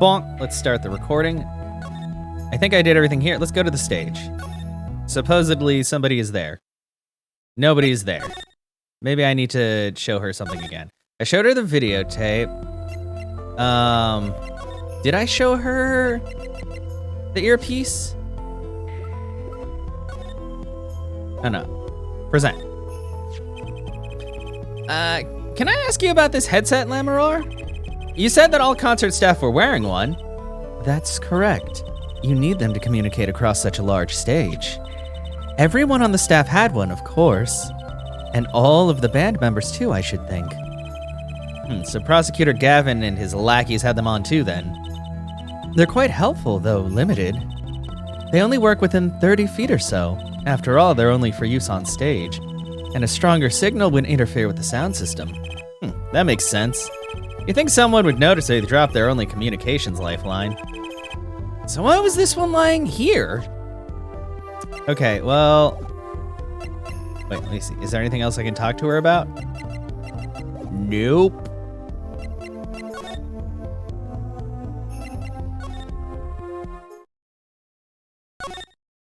Bonk. Let's start the recording. I think I did everything here. Let's go to the stage. Supposedly somebody is there. Nobody is there. Maybe I need to show her something again. I showed her the videotape. Did I show her the earpiece? Oh no. Present. Can I ask you about this headset, Lammeror? You said that all concert staff were wearing one. That's correct. You need them to communicate across such a large stage. Everyone on the staff had one, of course. And all of the band members too, I should think. So Prosecutor Gavin and his lackeys had them on too then. They're quite helpful, though limited. They only work within 30 feet or so. After all, they're only for use on stage. And a stronger signal would interfere with the sound system. That makes sense. You think someone would notice they dropped their only communications lifeline. So why was this one lying here? Okay, well... Wait, let me see. Is there anything else I can talk to her about? Nope.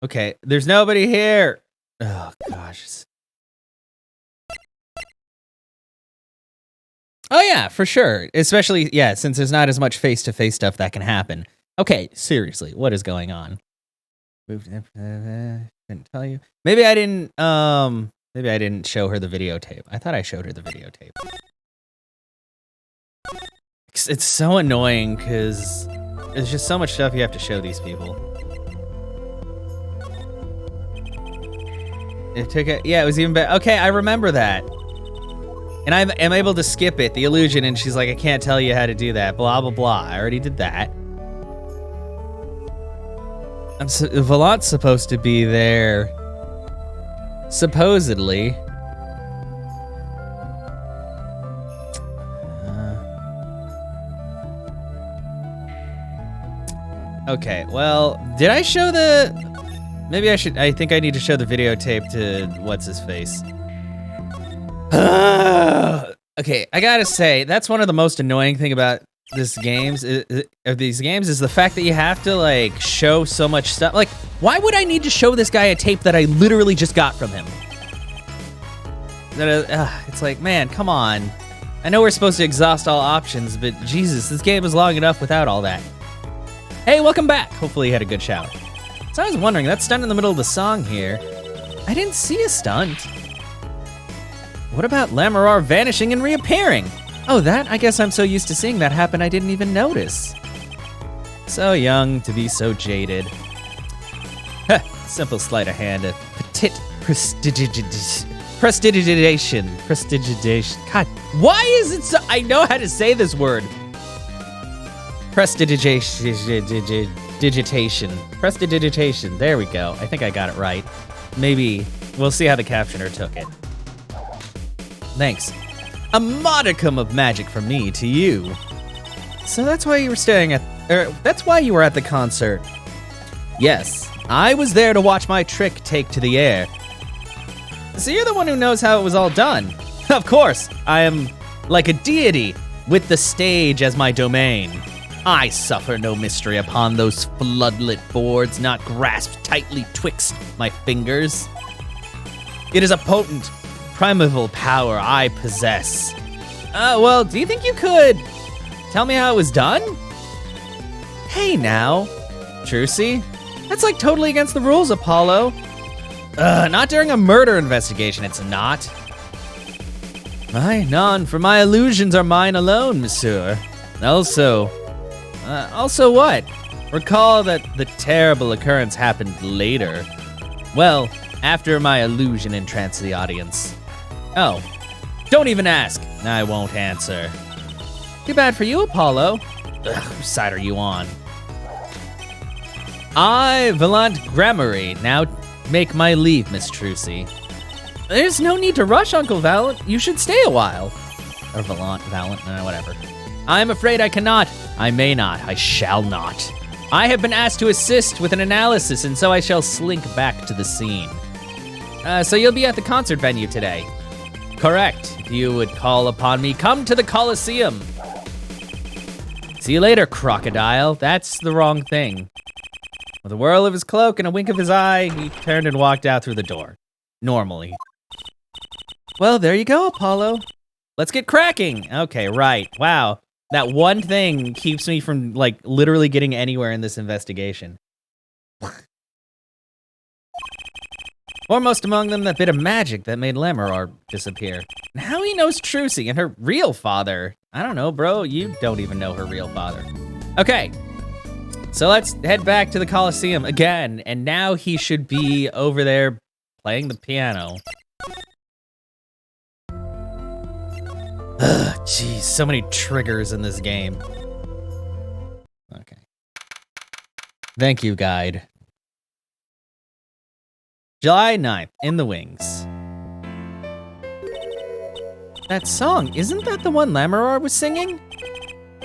Okay, there's nobody here. Oh, gosh. Oh, yeah, for sure. Especially, yeah, since there's not as much face-to-face stuff that can happen. Okay, seriously, what is going on? Couldn't tell you. Maybe I didn't show her the videotape. I thought I showed her the videotape. It's so annoying because there's just so much stuff you have to show these people. Yeah, it was even better. Okay, I remember that. And I am able to skip it, the illusion, and she's like, I can't tell you how to do that, blah, blah, blah. I already did that. Valant's supposed to be there. Supposedly. Okay, well, did I show the... Maybe I should... I think I need to show the videotape to what's-his-face. Okay, I gotta say, that's one of the most annoying thing about these games is the fact that you have to, like, show so much stuff. Like, why would I need to show this guy a tape that I literally just got from him? It's like, man, come on. I know we're supposed to exhaust all options, but Jesus, this game is long enough without all that. Hey, welcome back. Hopefully you had a good shower. So I was wondering, that stunt in the middle of the song here, I didn't see a stunt. What about Lammeror vanishing and reappearing? Oh, that? I guess I'm so used to seeing that happen I didn't even notice. So young to be so jaded. Simple sleight of hand, a petite prestidigitation. God, why is it so... I know how to say this word. Prestidigitation. There we go. I think I got it right. Maybe we'll see how the captioner took it. Thanks. A modicum of magic from me to you. So that's why you were that's why you were at the concert. Yes, I was there to watch my trick take to the air. So you're the one who knows how it was all done. Of course, I am like a deity with the stage as my domain. I suffer no mystery upon those floodlit boards not grasped tightly twixt my fingers. It is a potent, primeval power I possess. Well, do you think you could tell me how it was done? Hey now, Trucy, that's like totally against the rules, Apollo. Not during a murder investigation, it's not. None, for my illusions are mine alone, monsieur. Also what? Recall that the terrible occurrence happened later. Well, after my illusion entranced the audience. Oh, don't even ask. I won't answer. Too bad for you, Apollo. Whose side are you on? I, Valant Gramarye, now make my leave, Miss Trucy. There's no need to rush, Uncle Valant. You should stay a while. Or Valant, whatever. I'm afraid I cannot. I may not. I shall not. I have been asked to assist with an analysis, and so I shall slink back to the scene. So you'll be at the concert venue today? Correct. If you would call upon me, come to the Coliseum. See you later, crocodile. That's the wrong thing. With a whirl of his cloak and a wink of his eye, he turned and walked out through the door. Normally. Well, there you go, Apollo. Let's get cracking. Okay, right. Wow. That one thing keeps me from, like, literally getting anywhere in this investigation. Foremost among them, that bit of magic that made Lamorar disappear. And how he knows Trucy and her real father. I don't know, bro. You don't even know her real father. Okay. So let's head back to the Coliseum again. And now he should be over there playing the piano. Ugh, jeez, so many triggers in this game. Okay. Thank you, guide. July 9th, In the Wings. That song, isn't that the one Lamorar was singing?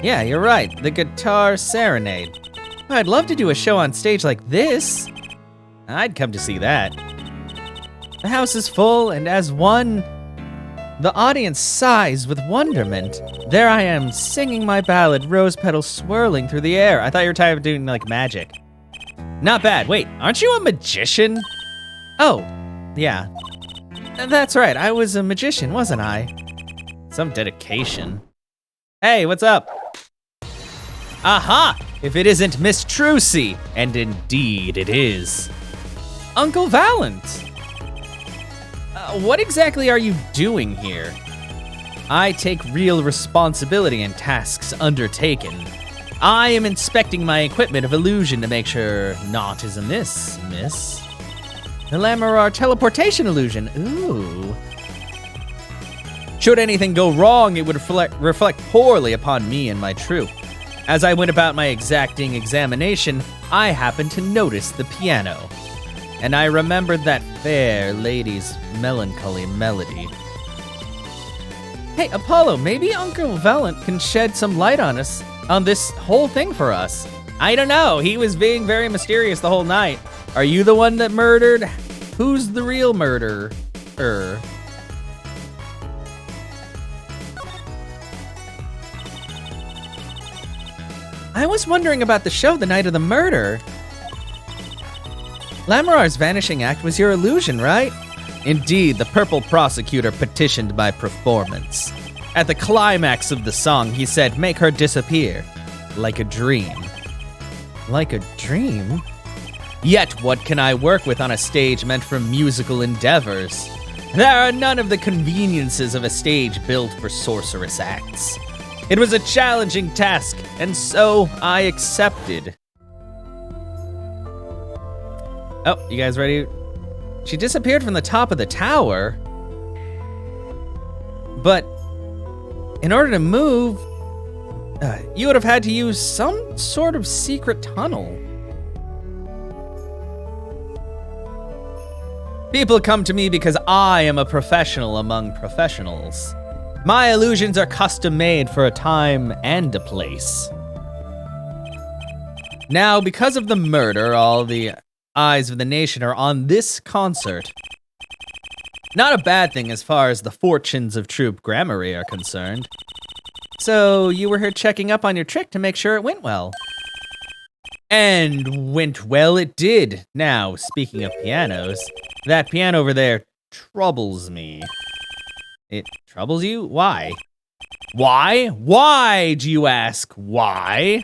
Yeah, you're right, the guitar serenade. I'd love to do a show on stage like this. I'd come to see that. The house is full, and as one, the audience sighs with wonderment. There I am, singing my ballad, rose petals swirling through the air. I thought you were tired of doing, like, magic. Not bad. Wait, aren't you a magician? Oh, yeah. That's right, I was a magician, wasn't I? Some dedication. Hey, what's up? Aha! If it isn't Miss Trucy, and indeed it is. Uncle Valent! What exactly are you doing here? I take real responsibility in tasks undertaken. I am inspecting my equipment of illusion to make sure naught is amiss, miss. The Lamorar teleportation illusion, ooh. Should anything go wrong, it would reflect poorly upon me and my troop. As I went about my exacting examination, I happened to notice the piano. And I remembered that fair lady's melancholy melody. Hey, Apollo, maybe Uncle Valent can shed some light on us, on this whole thing for us. I don't know, he was being very mysterious the whole night. Are you the one that murdered? Who's the real murderer? I was wondering about the show the night of the murder. Lamorar's vanishing act was your illusion, right? Indeed, the purple prosecutor petitioned my performance. At the climax of the song, he said, make her disappear. Like a dream. Like a dream? Yet what can I work with on a stage meant for musical endeavors? There are none of the conveniences of a stage built for sorcerous acts. It was a challenging task, and so I accepted. Oh, you guys ready? She disappeared from the top of the tower. But in order to move, you would have had to use some sort of secret tunnel. People come to me because I am a professional among professionals. My illusions are custom made for a time and a place. Now, because of the murder, all the eyes of the nation are on this concert. Not a bad thing as far as the fortunes of Troop Gramarye are concerned. So, you were here checking up on your trick to make sure it went well. And went well it did. Now, speaking of pianos, that piano over there troubles me. It troubles you? Why? Why? Why, do you ask? Why?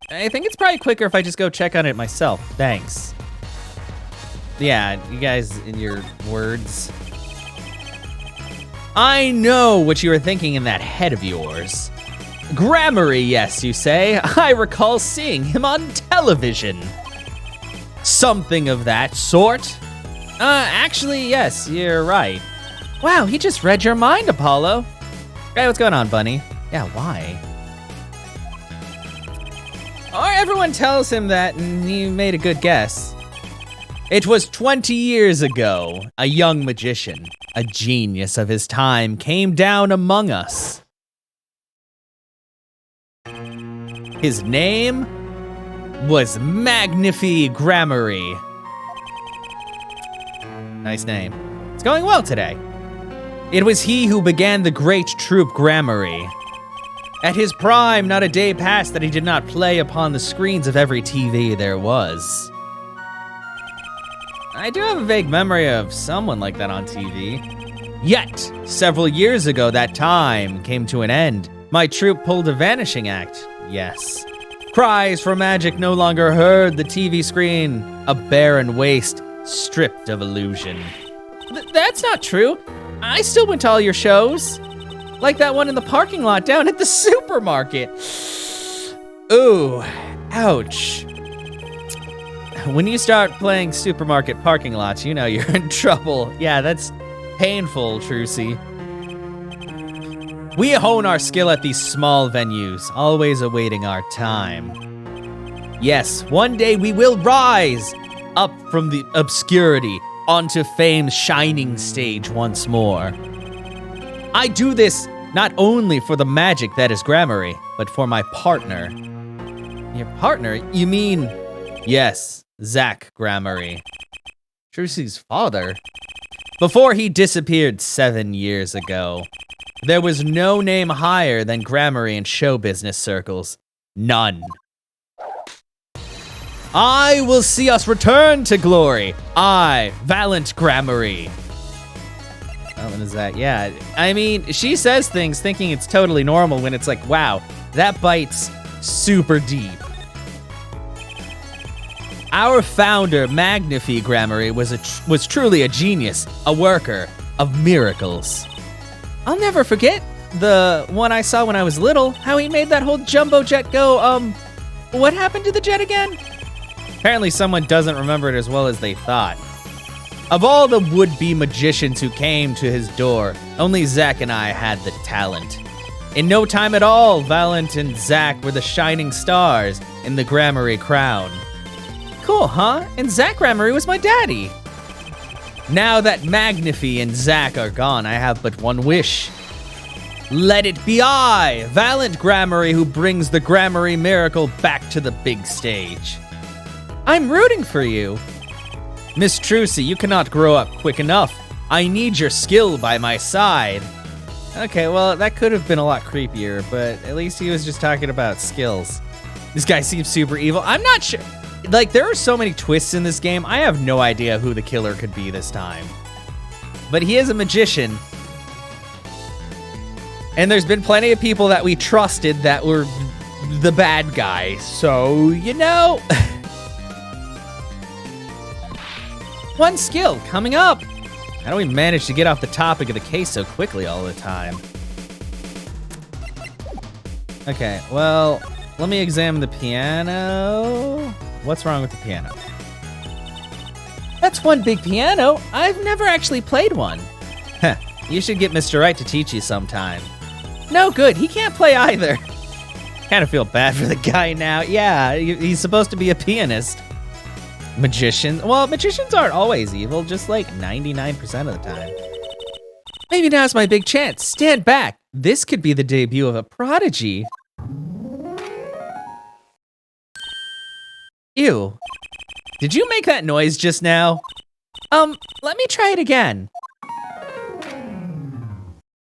I think it's probably quicker if I just go check on it myself. Thanks. Yeah, you guys in your words. I know what you were thinking in that head of yours. Gramarye, yes, you say. I recall seeing him on television. Something of that sort. Actually, yes, you're right. Wow, he just read your mind, Apollo. Hey, what's going on, Bunny? Yeah, why? Everyone tells him that, and he made a good guess. It was 20 years ago. A young magician, a genius of his time, came down among us. His name was Magnifi Gramarye. Nice name. It's going well today. It was he who began the great Troop Gramarye. At his prime, not a day passed that he did not play upon the screens of every TV there was. I do have a vague memory of someone like that on TV. Yet, several years ago, that time came to an end. My troupe pulled a vanishing act, yes. Cries for magic no longer heard, the TV screen, a barren waste, stripped of illusion. That's not true. I still went to all your shows. Like that one in the parking lot down at the supermarket. Ooh, ouch. When you start playing supermarket parking lots, you know you're in trouble. Yeah, that's painful, Trucy. We hone our skill at these small venues, always awaiting our time. Yes, one day we will rise up from the obscurity onto fame's shining stage once more. I do this not only for the magic that is Gramarye, but for my partner. Your partner? You mean... Yes, Zach Gramarye. Trucy's father? Before he disappeared 7 years ago, there was no name higher than Gramarye in show business circles. None. I will see us return to glory. I, Valiant Gramarye. What is that? Yeah, I mean, she says things thinking it's totally normal when it's like, wow, that bites super deep. Our founder, Magnifi Gramarye, was truly a genius, a worker of miracles. I'll never forget the one I saw when I was little, how he made that whole jumbo jet go, what happened to the jet again? Apparently someone doesn't remember it as well as they thought. Of all the would-be magicians who came to his door, only Zach and I had the talent. In no time at all, Valiant and Zach were the shining stars in the Gramarye crown. Cool, huh? And Zach Gramarye was my daddy. Now that Magnifi and Zach are gone, I have but one wish. Let it be I, Valiant Gramarye, who brings the Gramarye miracle back to the big stage. I'm rooting for you. Miss Trucy, you cannot grow up quick enough. I need your skill by my side. Okay, well, that could have been a lot creepier, but at least he was just talking about skills. This guy seems super evil. I'm not sure. Like, there are so many twists in this game, I have no idea who the killer could be this time. But he is a magician. And there's been plenty of people that we trusted that were the bad guys. So, you know... One skill coming up. How do we manage to get off the topic of the case so quickly all the time? Okay, well, let me examine the piano. What's wrong with the piano? That's one big piano. I've never actually played one. Heh, you should get Mr. Wright to teach you sometime. No good, he can't play either. Kind of feel bad for the guy now. Yeah, he's supposed to be a pianist. Magicians? Well, magicians aren't always evil, just like 99% of the time. Maybe now's my big chance. Stand back. This could be the debut of a prodigy. Ew. Did you make that noise just now? Let me try it again.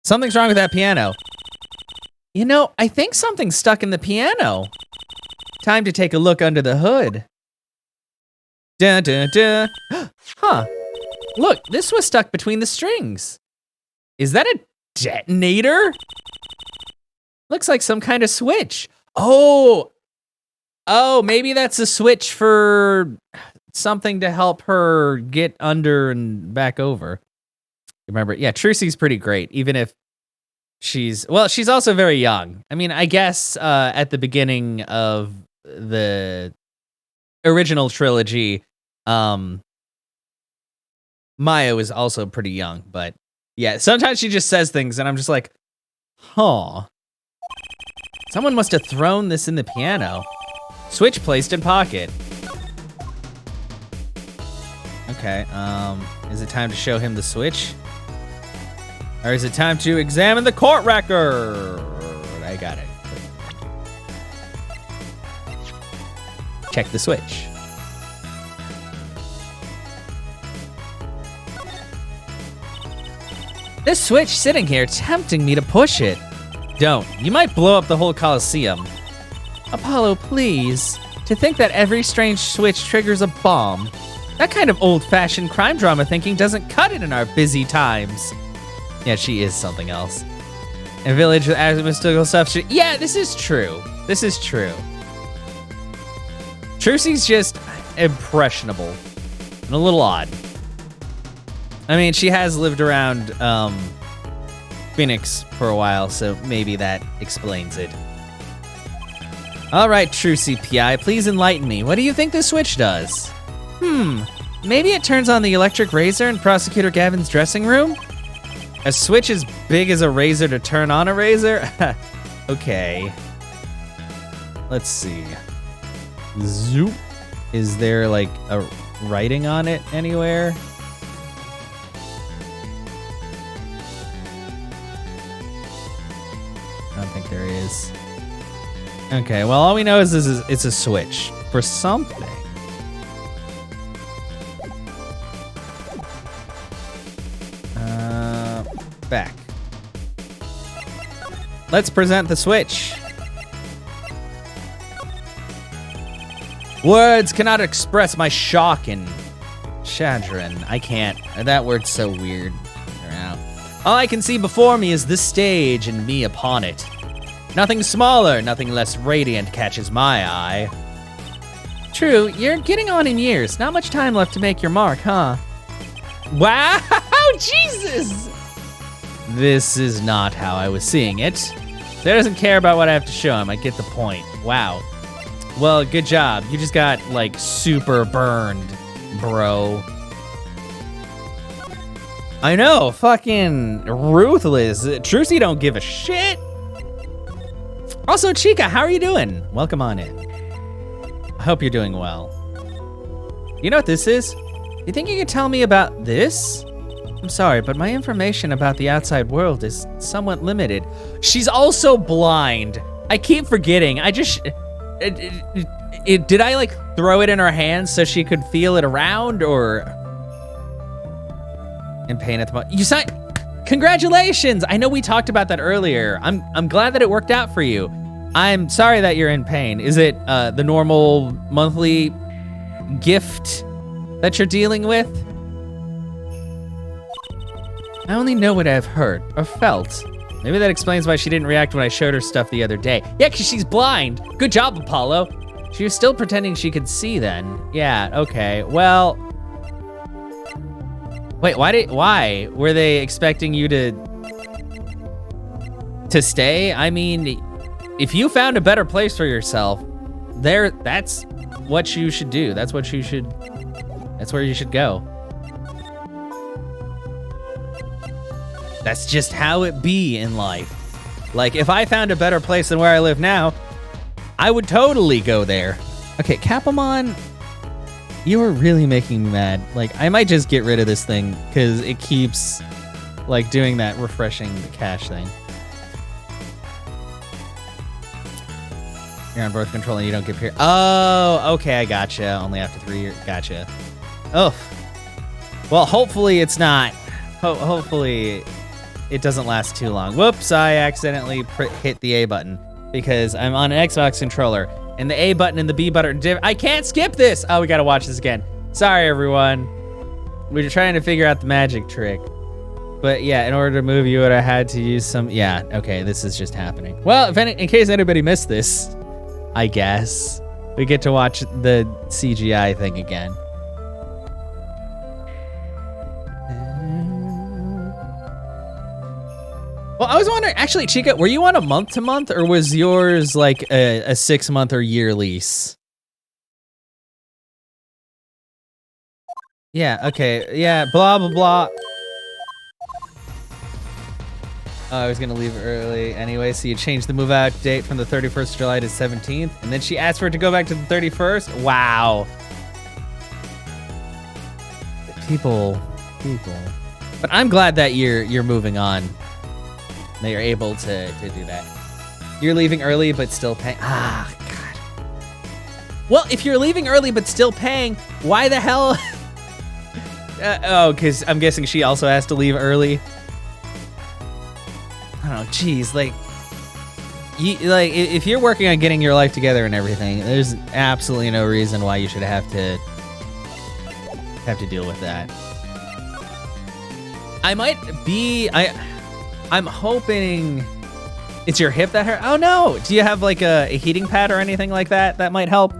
Something's wrong with that piano. You know, I think something's stuck in the piano. Time to take a look under the hood. Dun, dun, dun. Huh. Look, this was stuck between the strings. Is that a detonator? Looks like some kind of switch. Oh, maybe that's a switch for something to help her get under and back over. Remember, yeah, Trucy's pretty great, even if she's also very young. I mean, I guess at the beginning of the original trilogy, Maya was also pretty young, but yeah, sometimes she just says things and I'm just like, huh. Someone must have thrown this in the piano. Switch placed in pocket. Okay, is it time to show him the switch? Or is it time to examine the court record? I got it. Check the switch. This switch sitting here tempting me to push it. don't. You might blow up the whole Coliseum. Apollo, please. To think that every strange switch triggers a bomb. That kind of old-fashioned crime drama thinking doesn't cut it in our busy times. Yeah, she is something else. And village with mystical stuff. Yeah, this is true. This is true. Trucy's just impressionable and a little odd. I mean, she has lived around Phoenix for a while, so maybe that explains it. All right, Trucy PI, please enlighten me. What do you think this switch does? Maybe it turns on the electric razor in Prosecutor Gavin's dressing room? A switch as big as a razor to turn on a razor? Okay. Let's see. Zoop. Is there like a writing on it anywhere? I don't think there is. Okay, well, all we know is it's a switch for something. Back. Let's present the switch. Words cannot express my shock and chagrin. I can't. That word's so weird. All I can see before me is this stage and me upon it. Nothing smaller, nothing less radiant catches my eye. True, you're getting on in years. Not much time left to make your mark, huh? Wow, Jesus! This is not how I was seeing it. He doesn't care about what I have to show him. I get the point. Wow. Well, good job. You just got, like, super burned, bro. I know, fucking ruthless. Trucy don't give a shit. Also, Chica, how are you doing? Welcome on in. I hope you're doing well. You know what this is? You think you could tell me about this? I'm sorry, but my information about the outside world is somewhat limited. She's also blind. I keep forgetting. I just... did I, like, throw it in her hands so she could feel it around, or... In pain at the moment. You signed... Congratulations! I know we talked about that earlier. I'm glad that it worked out for you. I'm sorry that you're in pain. Is it the normal monthly gift that you're dealing with? I only know what I've heard or felt. Maybe that explains why she didn't react when I showed her stuff the other day. Yeah, because she's blind. Good job, Apollo. She was still pretending she could see then. Yeah, okay. Well... Wait, why? Were they expecting you to stay? I mean, if you found a better place for yourself, that's what you should do. That's where you should go. That's just how it be in life. Like, if I found a better place than where I live now, I would totally go there. Okay, Capamon, you are really making me mad. Like, I might just get rid of this thing because it keeps, like, doing that refreshing the cache thing. You're on birth control and you don't get here. Oh, okay, I gotcha. Only after 3 years. Gotcha. Oh. Well, hopefully it's not. Hopefully it doesn't last too long. Whoops, I accidentally hit the A button because I'm on an Xbox controller. And the A button and the B button, I can't skip this. Oh, we gotta watch this again. Sorry, everyone. We were trying to figure out the magic trick. But yeah, in order to move, you would have had to use some, yeah, okay, this is just happening. Well, in case anybody missed this, I guess, we get to watch the CGI thing again. Well, I was wondering, actually, Chica, were you on a month-to-month, or was yours like a 6-month or year lease? Yeah, okay, yeah, blah, blah, blah. Oh, I was gonna leave early anyway, so you changed the move-out date from the 31st of July to 17th, and then she asked for it to go back to the 31st? Wow. People. But I'm glad that you're moving on. That you're able to do that. You're leaving early but still paying. Ah, God. Well, if you're leaving early but still paying, why the hell? Oh, because I'm guessing she also has to leave early. I don't know, geez, like, if you're working on getting your life together and everything, there's absolutely no reason why you should have to deal with that. I'm hoping it's your hip that hurt. Oh no, do you have like a heating pad or anything like that that might help?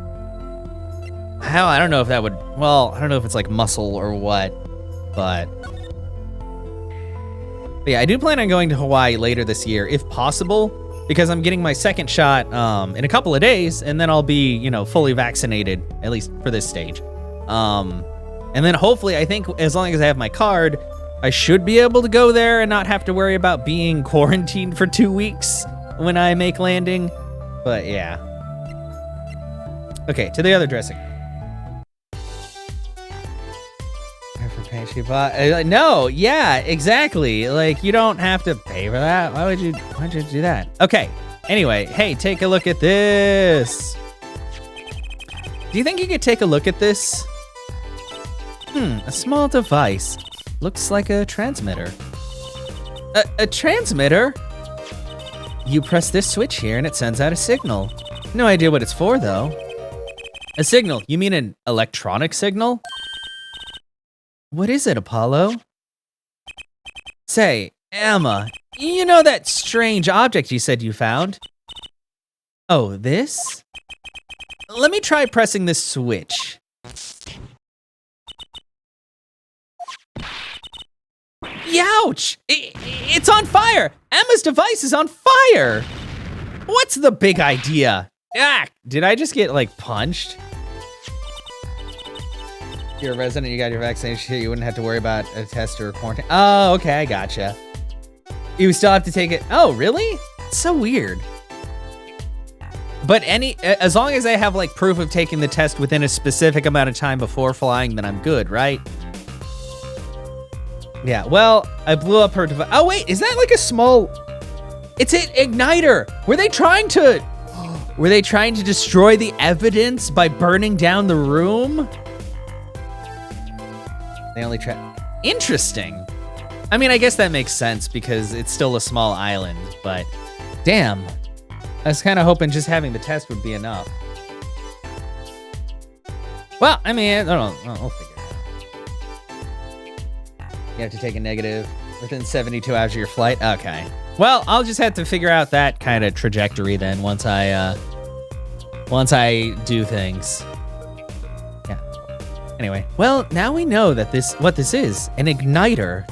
Hell, I don't know if that would, well, I don't know if it's like muscle or what, but yeah, I do plan on going to Hawaii later this year, if possible, because I'm getting my second shot in a couple of days, and then I'll be, you know, fully vaccinated, at least for this stage. And then hopefully, I think as long as I have my card, I should be able to go there and not have to worry about being quarantined for 2 weeks when I make landing. But yeah. Okay, to the other dressing. No, yeah, exactly. Like, you don't have to pay for that. Why'd you do that? Okay. Anyway, hey, take a look at this. Do you think you could take a look at this? A small device. Looks like a transmitter. A transmitter? You press this switch here and it sends out a signal. No idea what it's for, though. A signal? You mean an electronic signal? What is it, Apollo? Say, Emma, you know that strange object you said you found? Oh, this? Let me try pressing this switch. Youch! It's on fire! Emma's device is on fire! What's the big idea? Ah, did I just get, like, punched? You're a resident, you got your vaccination, you wouldn't have to worry about a test or quarantine. Oh, okay, I gotcha. You still have to take it. Oh, really? It's so weird. But as long as I have like proof of taking the test within a specific amount of time before flying, then I'm good, right? Yeah, well, I blew up her device. Oh wait, is that like a small, it's an igniter. Were they trying to destroy the evidence by burning down the room? They only interesting. I mean, I guess that makes sense because it's still a small island, but damn. I was kind of hoping just having the test would be enough. Well, I mean, I don't know. We'll figure it out. You have to take a negative within 72 hours of your flight? Okay. Well, I'll just have to figure out that kind of trajectory then once I do things. Anyway, well, now we know that what this is, an igniter.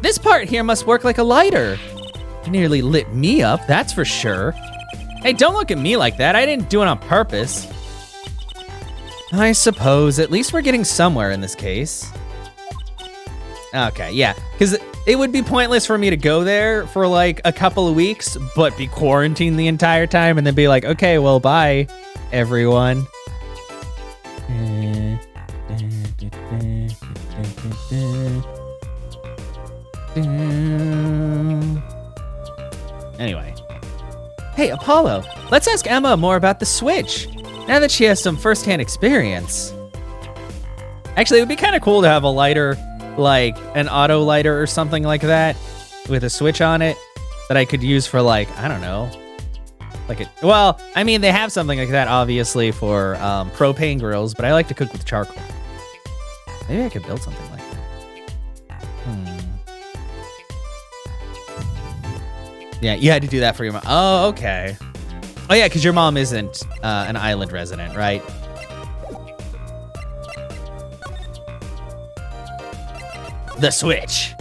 This part here must work like a lighter. It nearly lit me up, that's for sure. Hey, don't look at me like that. I didn't do it on purpose. I suppose, at least we're getting somewhere in this case. Okay, yeah, because it would be pointless for me to go there for like a couple of weeks, but be quarantined the entire time and then be like, okay, well, bye, everyone. Anyway. Hey, Apollo, let's ask Emma more about the Switch, now that she has some first-hand experience. Actually, it would be kind of cool to have a lighter, like an auto lighter or something like that, with a switch on it, that I could use for like, I don't know, well, I mean, they have something like that, obviously, for propane grills, but I like to cook with charcoal. Maybe I could build something like that. Yeah, you had to do that for your mom. Oh, okay. Oh, yeah, because your mom isn't an island resident, right? The Switch.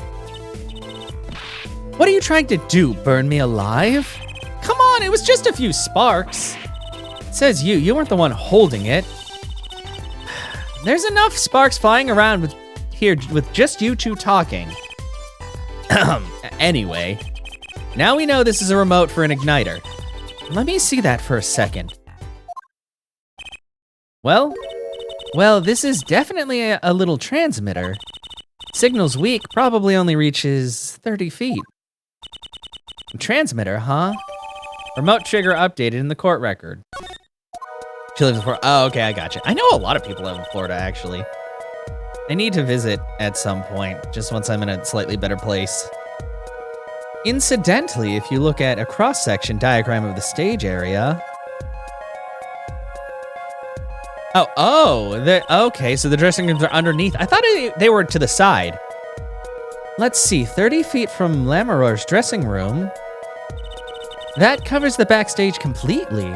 What are you trying to do, burn me alive? Come on, it was just a few sparks. It says you weren't the one holding it. There's enough sparks flying around with just you two talking. Anyway, now we know this is a remote for an igniter. Let me see that for a second. Well, this is definitely a little transmitter. Signal's weak, probably only reaches 30 feet. Transmitter, huh? Remote trigger updated in the court record. She lives in Florida. Oh, okay, I gotcha. I know a lot of people live in Florida, actually. I need to visit at some point, just once I'm in a slightly better place. Incidentally, if you look at a cross-section diagram of the stage area... Okay, so the dressing rooms are underneath. I thought they were to the side. Let's see, 30 feet from Lammerer's dressing room. That covers the backstage completely.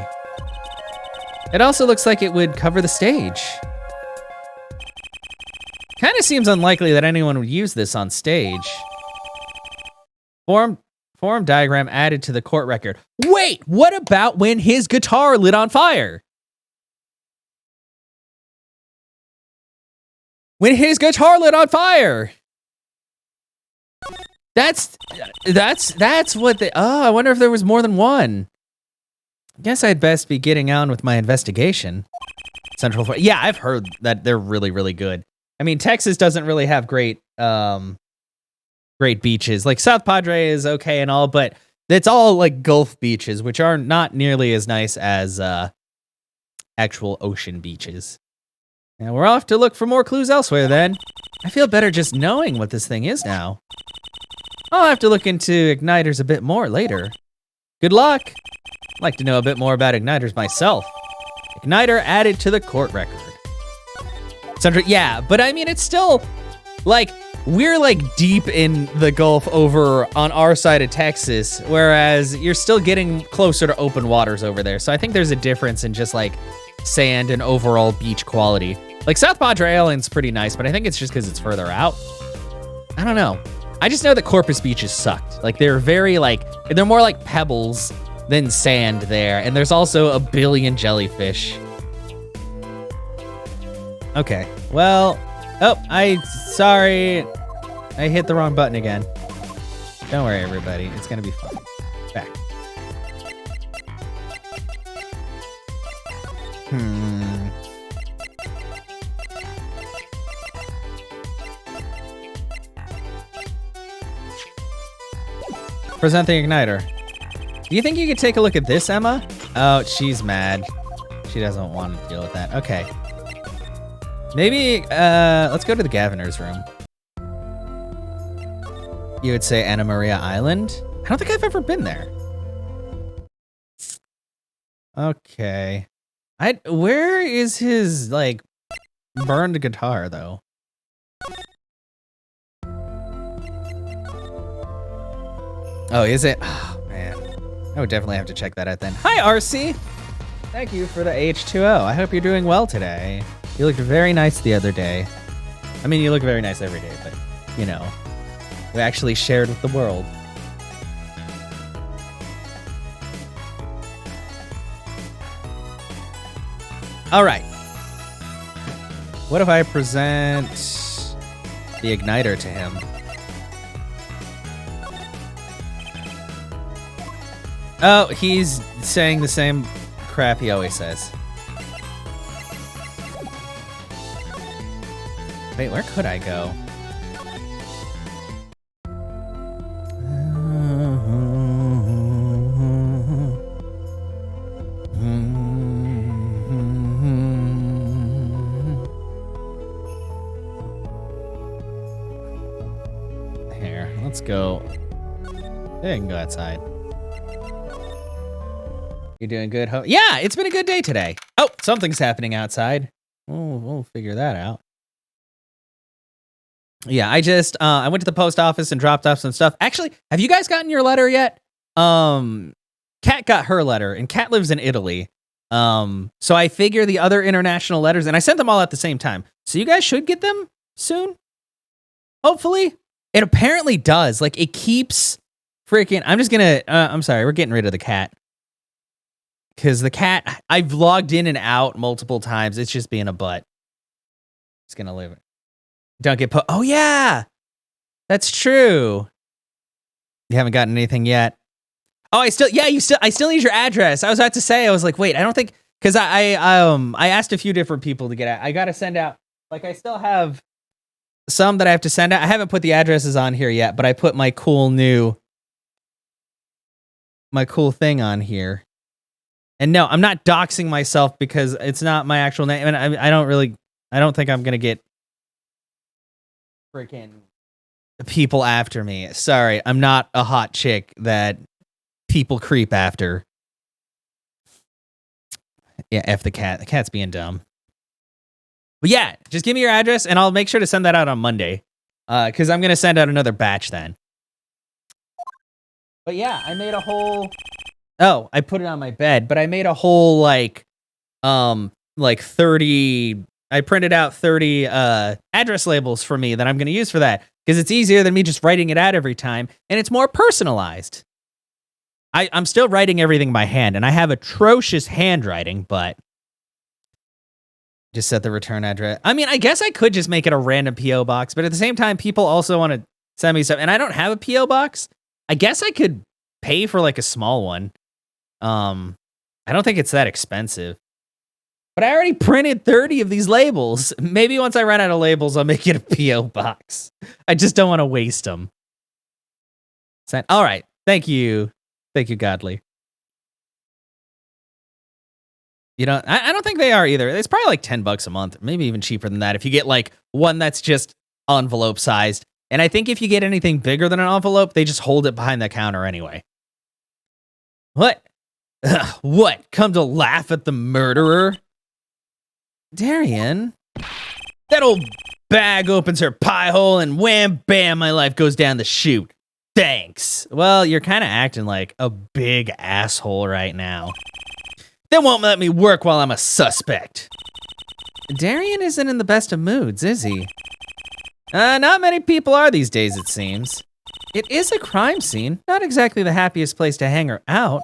It also looks like it would cover the stage. Kind of seems unlikely that anyone would use this on stage. Form diagram added to the court record. Wait, what about when his guitar lit on fire? When his guitar lit on fire! That's what they... Oh, I wonder if there was more than one. Guess I'd best be getting on with my investigation. Central... Yeah, I've heard that they're really, really good. I mean, Texas doesn't really have great beaches. Like, South Padre is okay and all, but it's all, like, Gulf beaches, which are not nearly as nice as actual ocean beaches. And we're off to look for more clues elsewhere, then. I feel better just knowing what this thing is now. I'll have to look into igniters a bit more later. Good luck! I'd like to know a bit more about igniters myself. Igniter added to the court record. Yeah, but I mean, it's still, like, we're, like, deep in the Gulf over on our side of Texas, whereas you're still getting closer to open waters over there. So I think there's a difference in just, like, sand and overall beach quality. Like, South Padre Island's pretty nice, but I think it's just because it's further out. I don't know. I just know that Corpus beaches sucked. Like, they're very, like, they're more like pebbles than sand there. And there's also a billion jellyfish. Okay, well, sorry. I hit the wrong button again. Don't worry, everybody. It's gonna be fun. Back. Present the igniter. Do you think you could take a look at this, Emma? Oh, she's mad. She doesn't want to deal with that. Okay. Maybe, let's go to the Governor's room. You would say Anna Maria Island? I don't think I've ever been there. Okay. Where is his, like, burned guitar, though? Oh, is it? Oh, man. I would definitely have to check that out then. Hi, RC! Thank you for the H2O. I hope you're doing well today. You looked very nice the other day. I mean, you look very nice every day, but, you know, we actually shared with the world. All right. What if I present the igniter to him? Oh, he's saying the same crap he always says. Wait, where could I go? Here, let's go. I can go outside. You doing good? Yeah, it's been a good day today. Oh, something's happening outside. We'll figure that out. Yeah, I went to the post office and dropped off some stuff. Actually, have you guys gotten your letter yet? Kat got her letter, and Kat lives in Italy. So I figure the other international letters, and I sent them all at the same time. So you guys should get them soon. Hopefully. It apparently does. Like, it keeps freaking... I'm sorry, we're getting rid of the cat. Because the cat, I've logged in and out multiple times. It's just being a butt. It's gonna live. Don't get put. Oh yeah, that's true. You haven't gotten anything yet. Oh, I still need your address. I was about to say, I was like, wait, I don't think, because I asked a few different people to get out. I gotta send out, like, I still have some that I have to send out. I haven't put the addresses on here yet, but I put my cool thing on here. And no, I'm not doxing myself because it's not my actual name. And I don't think I'm going to get freaking people after me. Sorry, I'm not a hot chick that people creep after. Yeah, F the cat. The cat's being dumb. But yeah, just give me your address and I'll make sure to send that out on Monday. Because I'm going to send out another batch then. But yeah, I made a whole... Oh, I put it on my bed, but I made a whole, like 30... I printed out 30 address labels for me that I'm going to use for that. Because it's easier than me just writing it out every time. And it's more personalized. I'm still writing everything by hand, and I have atrocious handwriting, but... Just set the return address. I mean, I guess I could just make it a random P.O. box, but at the same time, people also want to send me stuff, and I don't have a P.O. box. I guess I could pay for, like, a small one. I don't think it's that expensive. But I already printed 30 of these labels. Maybe once I run out of labels, I'll make it a P.O. box. I just don't want to waste them. All right. Thank you. Thank you, Godly. You know, I don't think they are either. It's probably like $10 a month, maybe even cheaper than that if you get like one that's just envelope sized. And I think if you get anything bigger than an envelope, they just hold it behind the counter anyway. What? What? Come to laugh at the murderer? Daryan? That old bag opens her pie hole and wham, bam, my life goes down the chute. Thanks. Well, you're kind of acting like a big asshole right now. They won't let me work while I'm a suspect. Daryan isn't in the best of moods, is he? Not many people are these days, it seems. It is a crime scene, not exactly the happiest place to hang her out.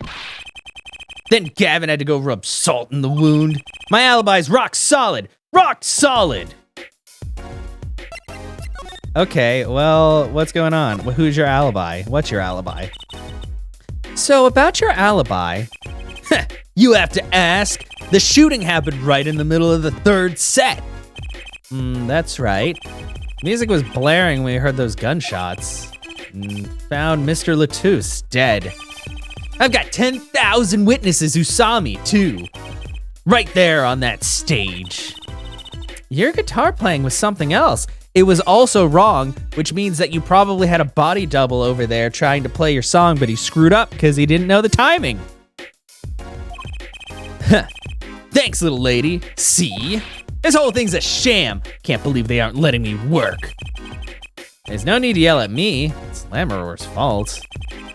Then Gavin had to go rub salt in the wound. My alibi's rock solid. Rock solid! Okay, well, what's going on? Who's your alibi? What's your alibi? So, about your alibi... You have to ask. The shooting happened right in the middle of the third set. That's right. Music was blaring when we heard those gunshots. Found Mr. Latouche dead. I've got 10,000 witnesses who saw me, too. Right there on that stage. Your guitar playing was something else. It was also wrong, which means that you probably had a body double over there trying to play your song, but he screwed up because he didn't know the timing. Thanks, little lady. See? This whole thing's a sham. Can't believe they aren't letting me work. There's no need to yell at me. It's Lamoureux's fault.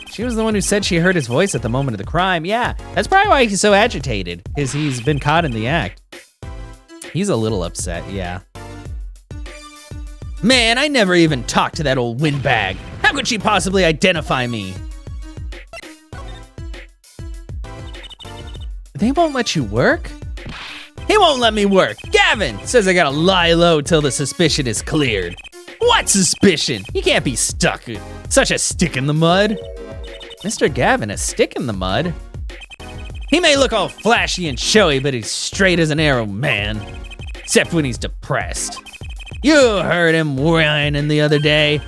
She was the one who said she heard his voice at the moment of the crime. Yeah, that's probably why he's so agitated, because he's been caught in the act. He's a little upset, yeah. Man, I never even talked to that old windbag. How could she possibly identify me? They won't let you work? He won't let me work. Gavin says I gotta lie low till the suspicion is cleared. What suspicion? He can't be stuck. Such a stick in the mud. Mr. Gavin, a stick in the mud? He may look all flashy and showy, but he's straight as an arrow, man. Except when he's depressed. You heard him whining the other day.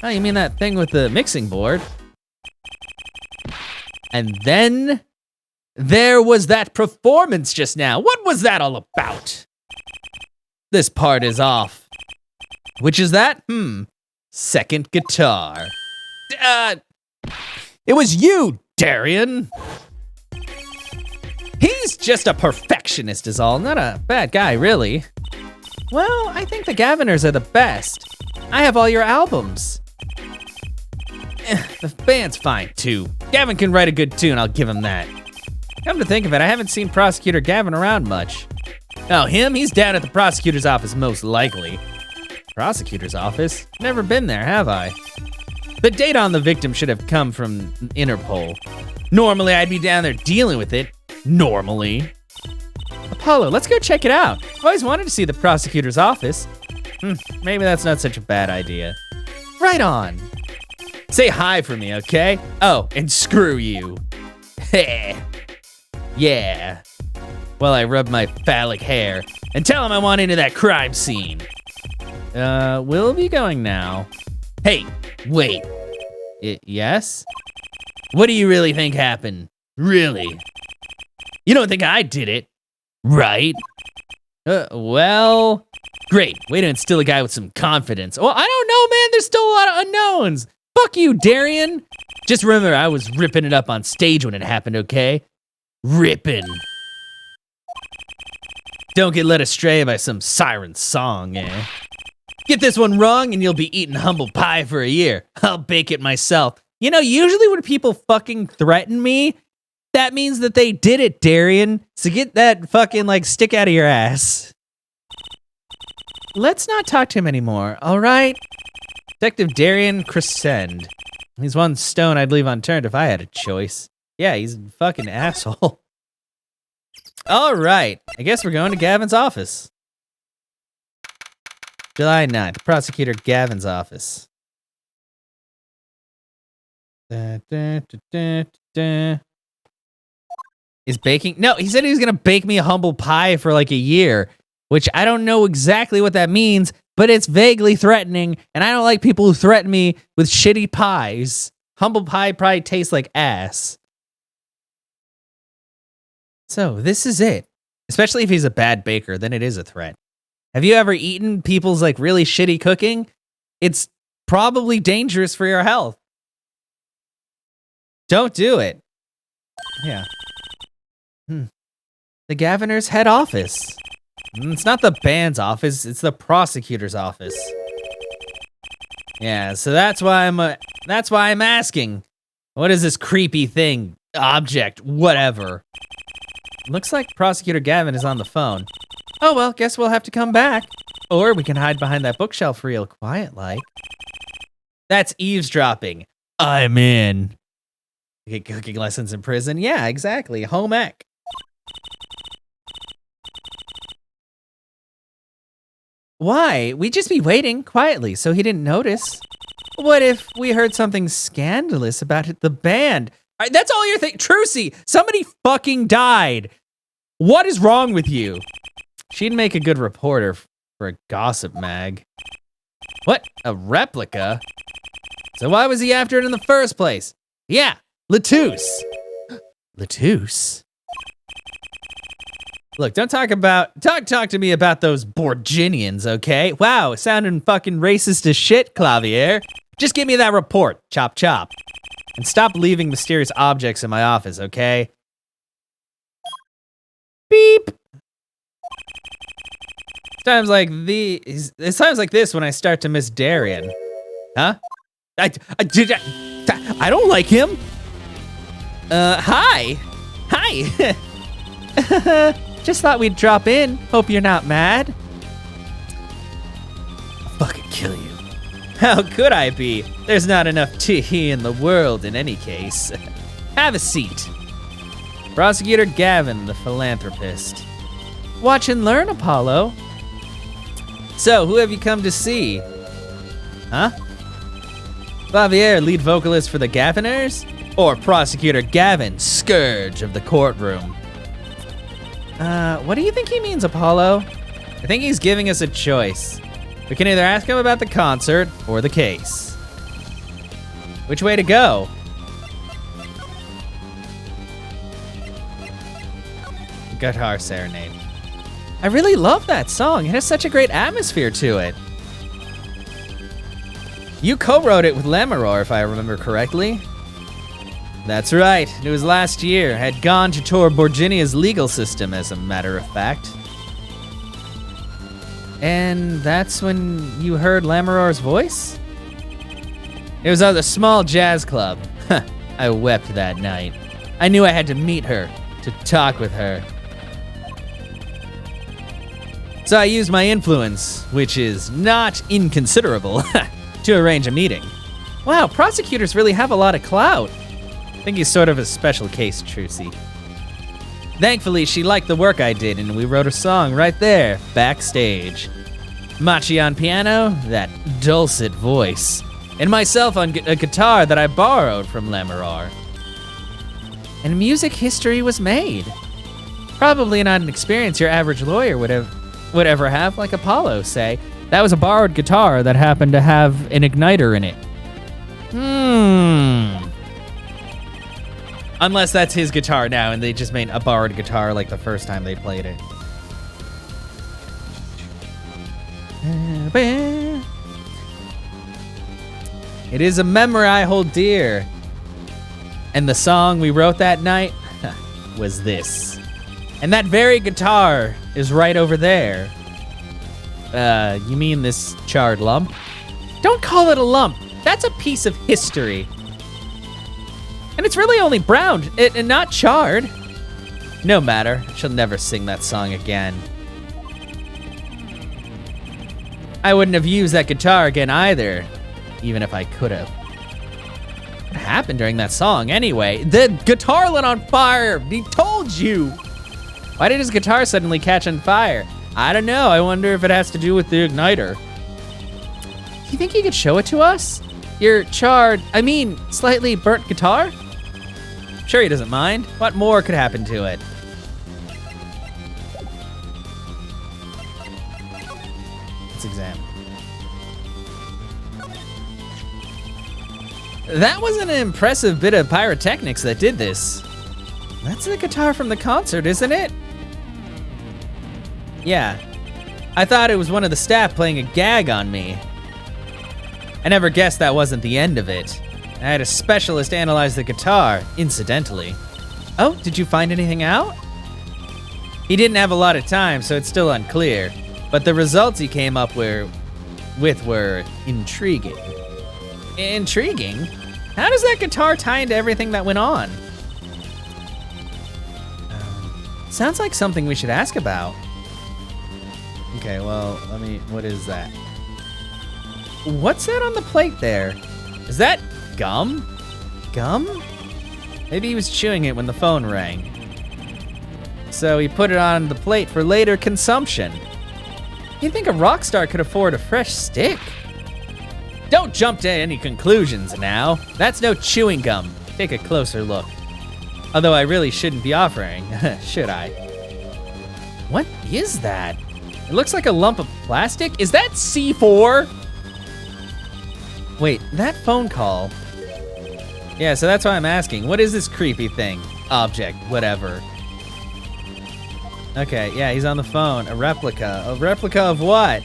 Oh, you mean that thing with the mixing board? And then there was that performance just now. What was that all about? This part is off. Which is that? Second guitar. It was you, Daryan. He's just a perfectionist is all, not a bad guy, really. Well, I think the Gaviners are the best. I have all your albums. The band's fine, too. Gavin can write a good tune, I'll give him that. Come to think of it, I haven't seen Prosecutor Gavin around much. Oh, him? He's down at the prosecutor's office, most likely. Prosecutor's office? Never been there, have I? The data on the victim should have come from Interpol. Normally, I'd be down there dealing with it. Normally. Apollo, let's go check it out. I've always wanted to see the prosecutor's office. Maybe that's not such a bad idea. Right on. Say hi for me, okay? Oh, and screw you. Heh. Yeah. Well, I rub my phallic hair and tell him I want into that crime scene. We'll be going now. Hey, wait. Yes? What do you really think happened? Really? You don't think I did it, right? Well, great. Way to instill a guy with some confidence. Well, I don't know, man. There's still a lot of unknowns. Fuck you, Daryan. Just remember, I was ripping it up on stage when it happened, okay? Ripping. Don't get led astray by some siren song, eh? Get this one wrong and you'll be eating humble pie for a year. I'll bake it myself. You know, usually when people fucking threaten me, that means that they did it, Daryan. So get that fucking, like, stick out of your ass. Let's not talk to him anymore, all right? Detective Daryan Crescend. He's one stone I'd leave unturned if I had a choice. Yeah, he's a fucking asshole. All right, I guess we're going to Gavin's office. July 9th, Prosecutor Gavin's office. Is baking? No, he said he was gonna bake me a humble pie for like a year, which I don't know exactly what that means, but it's vaguely threatening, and I don't like people who threaten me with shitty pies. Humble pie probably tastes like ass. So this is it. Especially if he's a bad baker, then it is a threat. Have you ever eaten people's like really shitty cooking? It's probably dangerous for your health. Don't do it. Yeah. The Governor's head office. It's not the band's office, it's the prosecutor's office. Yeah, so that's why I'm asking. What is this creepy thing? Object, whatever. Looks like Prosecutor Gavin is on the phone. Oh well, guess we'll have to come back. Or we can hide behind that bookshelf real quiet-like. That's eavesdropping. I'm in. Get cooking lessons in prison? Yeah, exactly. Home ec. Why? We'd just be waiting quietly so he didn't notice. What if we heard something scandalous about the band? That's all you're thinking. Trucy, somebody fucking died. What is wrong with you? She'd make a good reporter for a gossip mag. What? A replica? So why was he after it in the first place? Yeah, Latouche. Latouche? Look, don't talk to me about those Borginians, okay? Wow, sounding fucking racist as shit, Clavier. Just give me that report, chop chop. And stop leaving mysterious objects in my office, okay? Beep. It's times like this when I start to miss Daryan. Huh? I don't like him. Hi. Hi. Just thought we'd drop in. Hope you're not mad. I'll fucking kill you. How could I be? There's not enough tea in the world in any case. Have a seat. Prosecutor Gavin, the philanthropist. Watch and learn, Apollo. So, who have you come to see? Huh? Clavier, lead vocalist for the Gaviners? Or Prosecutor Gavin, scourge of the courtroom? What do you think he means, Apollo? I think he's giving us a choice. We can either ask him about the concert or the case. Which way to go? Guitar Serenade. I really love that song. It has such a great atmosphere to it. You co-wrote it with Lemuror, if I remember correctly. That's right. It was last year. I had gone to tour Borginia's legal system, as a matter of fact. And that's when you heard Lemuror's voice? It was at a small jazz club. I wept that night. I knew I had to meet her, to talk with her. So I used my influence, which is not inconsiderable, to arrange a meeting. Wow, prosecutors really have a lot of clout. I think he's sort of a special case, Trucy. Thankfully, she liked the work I did, and we wrote a song right there, backstage. Machi on piano, that dulcet voice, and myself on a guitar that I borrowed from Lemuror. And music history was made. Probably not an experience your average lawyer would ever have, like Apollo, say. That was a borrowed guitar that happened to have an igniter in it. Unless that's his guitar now and they just made a borrowed guitar like the first time they played it. It is a memory I hold dear. And the song we wrote that night was this. And that very guitar is right over there. You mean this charred lump? Don't call it a lump. That's a piece of history. And it's really only browned and not charred. No matter, she'll never sing that song again. I wouldn't have used that guitar again either, even if I could have. What happened during that song anyway? The guitar lit on fire! He told you! Why did his guitar suddenly catch on fire? I don't know, I wonder if it has to do with the igniter. Do you think you could show it to us? Your charred, slightly burnt guitar? Sure he doesn't mind. What more could happen to it? Let's examine. That was an impressive bit of pyrotechnics that did this. That's the guitar from the concert, isn't it? Yeah. I thought it was one of the staff playing a gag on me. I never guessed that wasn't the end of it. I had a specialist analyze the guitar, incidentally. Oh, did you find anything out? He didn't have a lot of time, so it's still unclear. But the results he came up with were intriguing. Intriguing? How does that guitar tie into everything that went on? Sounds like something we should ask about. Okay, well, what is that? What's that on the plate there? Is that gum? Gum? Maybe he was chewing it when the phone rang. So he put it on the plate for later consumption. You think a rock star could afford a fresh stick? Don't jump to any conclusions now. That's no chewing gum. Take a closer look. Although I really shouldn't be offering, should I? What is that? It looks like a lump of plastic. Is that C4? Wait, that phone call. Yeah, so that's why I'm asking. What is this creepy thing? Object, whatever. Okay, yeah, he's on the phone. A replica. A replica of what?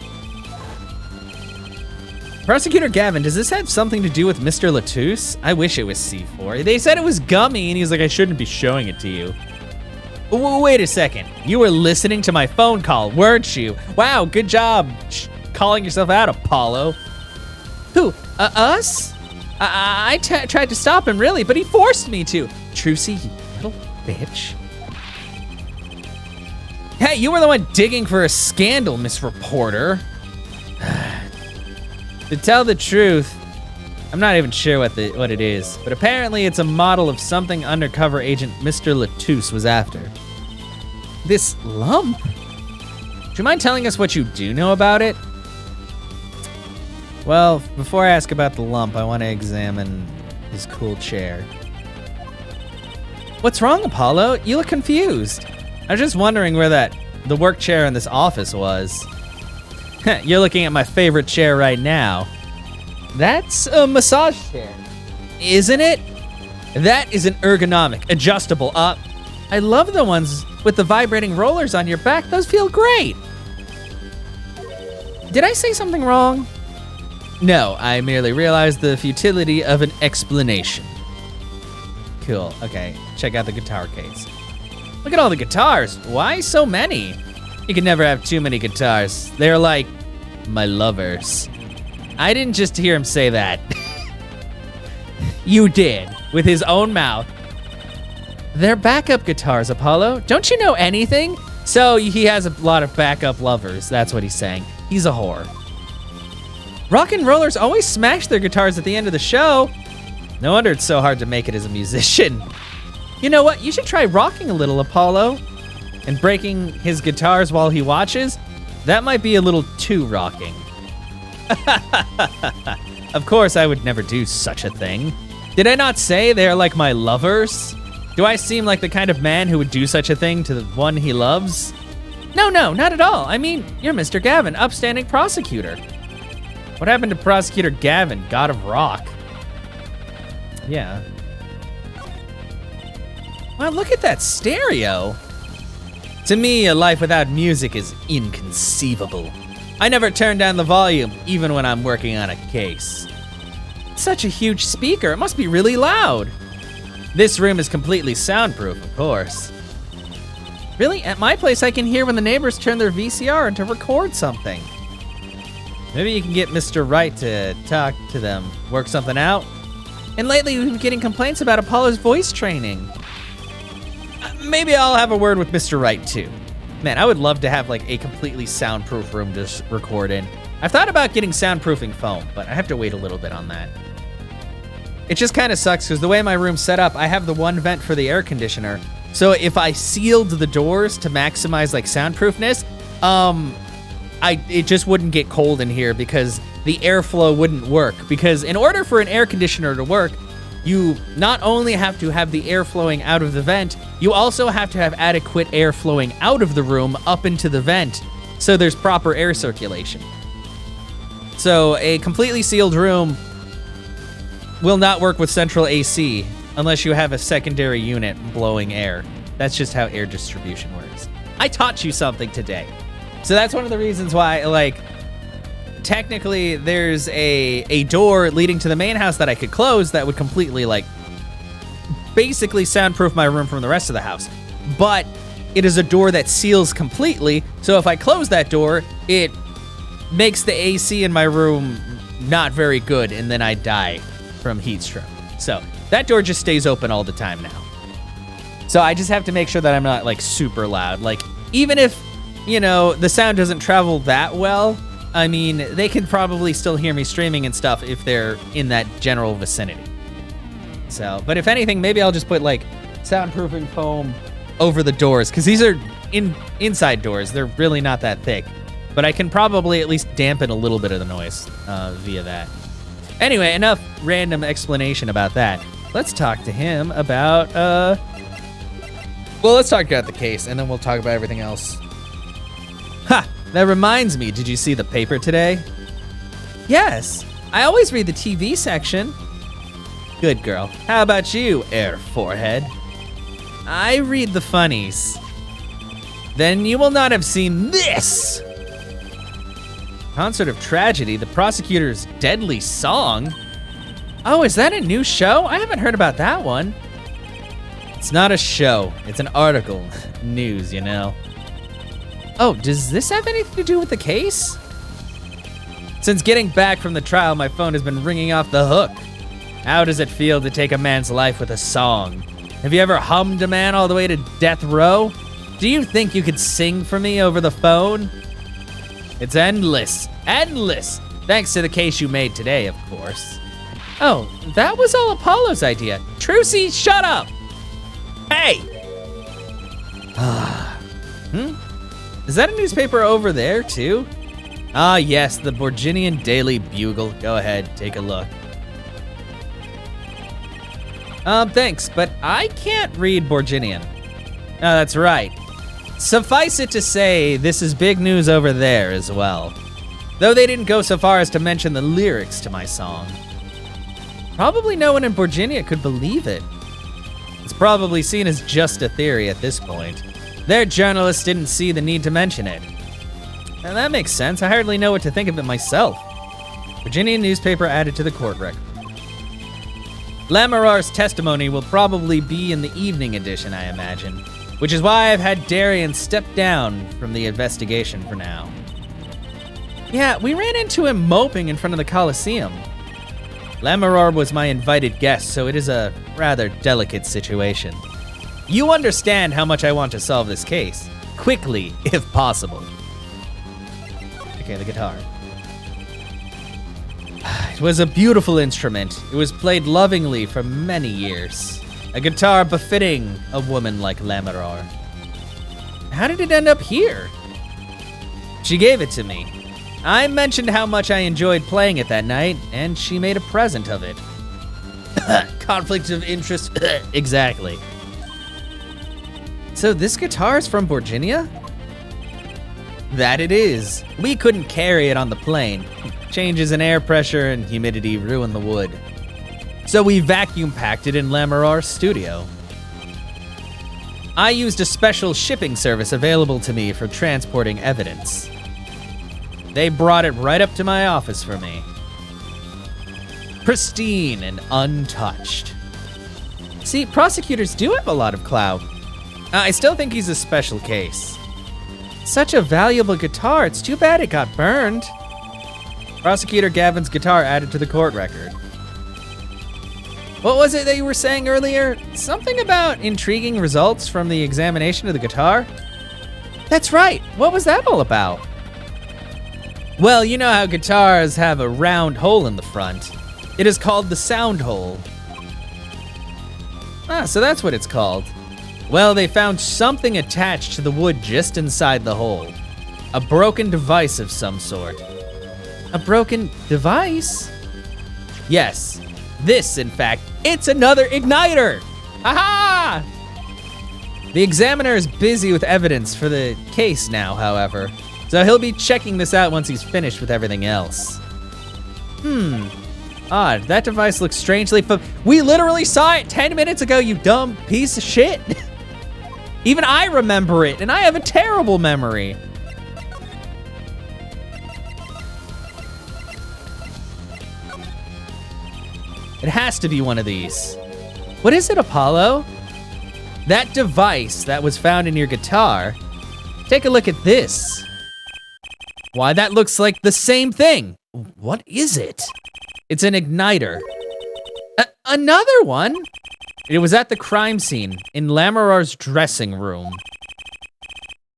Prosecutor Gavin, does this have something to do with Mr. Latouche? I wish it was C4. They said it was gummy, and he's like, I shouldn't be showing it to you. Wait a second. You were listening to my phone call, weren't you? Wow, good job calling yourself out, Apollo. Who? Us? I tried to stop him, really, but he forced me to. Trucy, you little bitch. Hey, you were the one digging for a scandal, Miss Reporter. To tell the truth, I'm not even sure what it is, but apparently it's a model of something undercover agent Mr. Latouche was after. This lump? Do you mind telling us what you do know about it? Well, before I ask about the lump, I want to examine his cool chair. What's wrong, Apollo? You look confused. I was just wondering where the work chair in this office was. You're looking at my favorite chair right now. That's a massage chair, isn't it? That is an ergonomic, adjustable up. I love the ones with the vibrating rollers on your back. Those feel great. Did I say something wrong? No, I merely realized the futility of an explanation. Cool, okay, check out the guitar case. Look at all the guitars. Why so many? You can never have too many guitars. They're like my lovers. I didn't just hear him say that. You did, with his own mouth. They're backup guitars, Apollo. Don't you know anything? So he has a lot of backup lovers. That's what he's saying. He's a whore. Rock and rollers always smash their guitars at the end of the show. No wonder it's so hard to make it as a musician. You know what? You should try rocking a little, Apollo. And breaking his guitars while he watches. That might be a little too rocking. Of course, I would never do such a thing. Did I not say they're like my lovers? Do I seem like the kind of man who would do such a thing to the one he loves? No, not at all. I mean, you're Mr. Gavin, upstanding prosecutor. What happened to Prosecutor Gavin, god of rock? Yeah. Wow, look at that stereo. To me, a life without music is inconceivable. I never turn down the volume, even when I'm working on a case. Such a huge speaker, it must be really loud. This room is completely soundproof, of course. Really? At my place, I can hear when the neighbors turn their VCR in to record something. Maybe you can get Mr. Wright to talk to them, work something out. And lately, we've been getting complaints about Apollo's voice training. Maybe I'll have a word with Mr. Wright, too. Man, I would love to have, like, a completely soundproof room to record in. I've thought about getting soundproofing foam, but I have to wait a little bit on that. It just kind of sucks, because the way my room's set up, I have the one vent for the air conditioner. So if I sealed the doors to maximize, like, soundproofness, it just wouldn't get cold in here because the airflow wouldn't work. Because in order for an air conditioner to work, you not only have to have the air flowing out of the vent, you also have to have adequate air flowing out of the room up into the vent, so there's proper air circulation. So a completely sealed room will not work with central AC unless you have a secondary unit blowing air. That's just how air distribution works. I taught you something today. So that's one of the reasons why, like, technically there's a door leading to the main house that I could close that would completely, like, basically soundproof my room from the rest of the house. But it is a door that seals completely, so if I close that door, it makes the AC in my room not very good, and then I die from heat stroke. So that door just stays open all the time now. So I just have to make sure that I'm not, like, super loud. Like, even if, you know, the sound doesn't travel that well, I mean, they can probably still hear me streaming and stuff if they're in that general vicinity. So, but if anything, maybe I'll just put, like, soundproofing foam over the doors, because these are inside doors. They're really not that thick. But I can probably at least dampen a little bit of the noise via that. Anyway, enough random explanation about that. Let's talk to him about, well, let's talk about the case, and then we'll talk about everything else. Ha! That reminds me, did you see the paper today? Yes, I always read the TV section. Good girl. How about you, Air Forehead? I read the funnies. Then you will not have seen this! Concert of Tragedy, the prosecutor's deadly song? Oh, is that a new show? I haven't heard about that one. It's not a show, it's an article. News, you know. Oh, does this have anything to do with the case? Since getting back from the trial, my phone has been ringing off the hook. How does it feel to take a man's life with a song? Have you ever hummed a man all the way to death row? Do you think you could sing for me over the phone? It's endless, endless. Thanks to the case you made today, of course. Oh, that was all Apollo's idea. Trucy, shut up! Hey! Is that a newspaper over there, too? Ah, yes, the Borginian Daily Bugle. Go ahead, take a look. Thanks, but I can't read Borginian. Oh, that's right. Suffice it to say, this is big news over there as well. Though they didn't go so far as to mention the lyrics to my song. Probably no one in Borginia could believe it. It's probably seen as just a theory at this point. Their journalists didn't see the need to mention it. And that makes sense. I hardly know what to think of it myself. Virginia newspaper added to the court record. Lamarar's testimony will probably be in the evening edition, I imagine, which is why I've had Daryan step down from the investigation for now. Yeah, we ran into him moping in front of the Coliseum. Lamarar was my invited guest, so it is a rather delicate situation. You understand how much I want to solve this case. Quickly, if possible. Okay, the guitar. It was a beautiful instrument. It was played lovingly for many years. A guitar befitting a woman like Lamarar. How did it end up here? She gave it to me. I mentioned how much I enjoyed playing it that night, and she made a present of it. Conflict of interest. Exactly. So this guitar is from Borginia? That it is. We couldn't carry it on the plane. Changes in air pressure and humidity ruined the wood. So we vacuum packed it in Lamarar's studio. I used a special shipping service available to me for transporting evidence. They brought it right up to my office for me. Pristine and untouched. See, prosecutors do have a lot of clout. I still think he's a special case. Such a valuable guitar, it's too bad it got burned. Prosecutor Gavin's guitar added to the court record. What was it that you were saying earlier? Something about intriguing results from the examination of the guitar? That's right, what was that all about? Well, you know how guitars have a round hole in the front. It is called the sound hole. Ah, so that's what it's called. Well, they found something attached to the wood just inside the hole. A broken device of some sort. A broken device? Yes. This, in fact, it's another igniter! Aha! The examiner is busy with evidence for the case now, however. So he'll be checking this out once he's finished with everything else. Odd, that device looks strangely we literally saw it 10 minutes ago, you dumb piece of shit. Even I remember it, and I have a terrible memory. It has to be one of these. What is it, Apollo? That device that was found in your guitar. Take a look at this. Why, that looks like the same thing. What is it? It's an igniter. Another one? It was at the crime scene in Lamarar's dressing room.